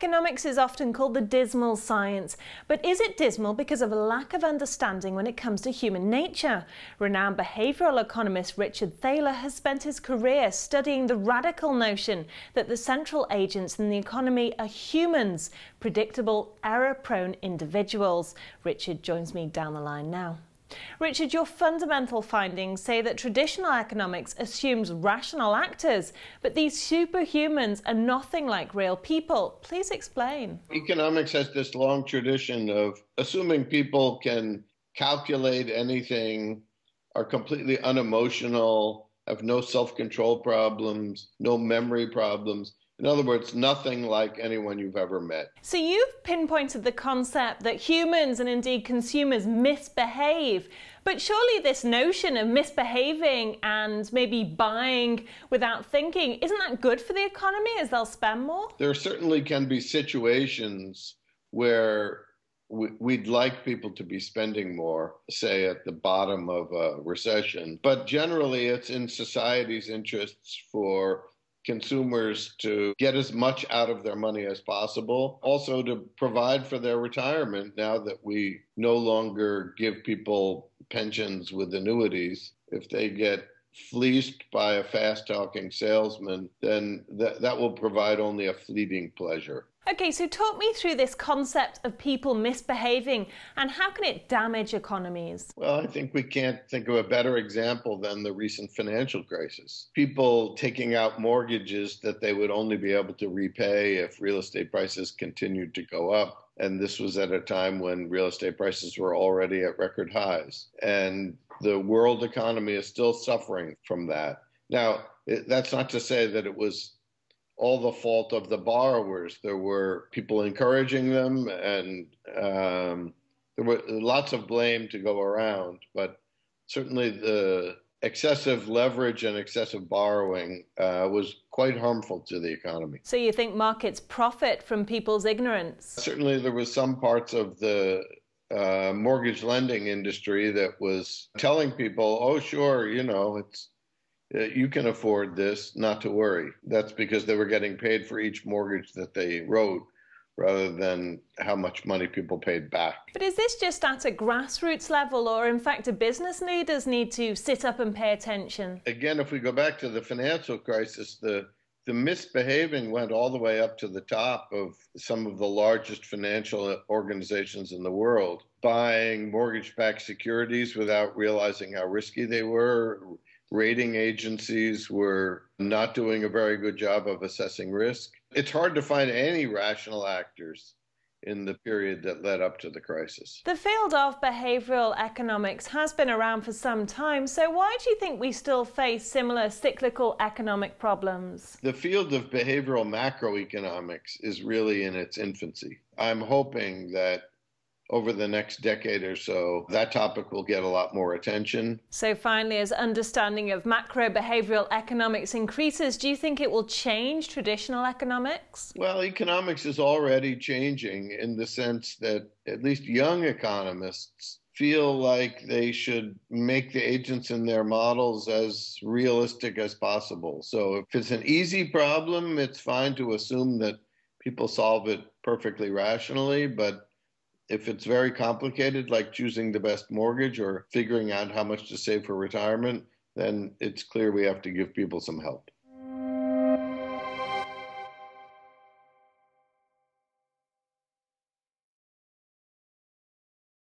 Economics is often called the dismal science, but is it dismal because of a lack of understanding when it comes to human nature? Renowned behavioural economist Richard Thaler has spent his career studying the radical notion that the central agents in the economy are humans, predictable, error-prone individuals. Richard joins me down the line now. Richard, your fundamental findings say that traditional economics assumes rational actors, but these superhumans are nothing like real people. Please explain. Economics has this long tradition of assuming people can calculate anything, are completely unemotional, have no self-control problems, no memory problems. In other words, nothing like anyone you've ever met. So you've pinpointed the concept that humans and indeed consumers misbehave. But surely this notion of misbehaving and maybe buying without thinking, isn't that good for the economy as they'll spend more? There certainly can be situations where we'd like people to be spending more, say at the bottom of a recession. But generally, it's in society's interests for consumers to get as much out of their money as possible, also to provide for their retirement now that we no longer give people pensions with annuities. If they get fleeced by a fast-talking salesman, then that will provide only a fleeting pleasure. Okay, so talk me through this concept of people misbehaving and how can it damage economies? Well, I think we can't think of a better example than the recent financial crisis. People taking out mortgages that they would only be able to repay if real estate prices continued to go up. And this was at a time when real estate prices were already at record highs. And the world economy is still suffering from that. Now, that's not to say that it was all the fault of the borrowers. There were people encouraging them, and there were lots of blame to go around. But certainly the excessive leverage and excessive borrowing was quite harmful to the economy. So you think markets profit from people's ignorance? Certainly there was some parts of the mortgage lending industry that was telling people, oh, sure, you know, you can afford this, not to worry. That's because they were getting paid for each mortgage that they wrote rather than how much money people paid back. But is this just at a grassroots level, or in fact do business leaders need to sit up and pay attention? Again, if we go back to the financial crisis, the misbehaving went all the way up to the top of some of the largest financial organizations in the world, buying mortgage-backed securities without realizing how risky they were. Rating agencies were not doing a very good job of assessing risk. It's hard to find any rational actors in the period that led up to the crisis. The field of behavioural economics has been around for some time, so why do you think we still face similar cyclical economic problems? The field of behavioral macroeconomics is really in its infancy. I'm hoping that over the next decade or so, that topic will get a lot more attention. So finally, as understanding of macro behavioural economics increases, do you think it will change traditional economics? Well, economics is already changing in the sense that at least young economists feel like they should make the agents in their models as realistic as possible. So if it's an easy problem, it's fine to assume that people solve it perfectly rationally, but if it's very complicated, like choosing the best mortgage or figuring out how much to save for retirement, then it's clear we have to give people some help.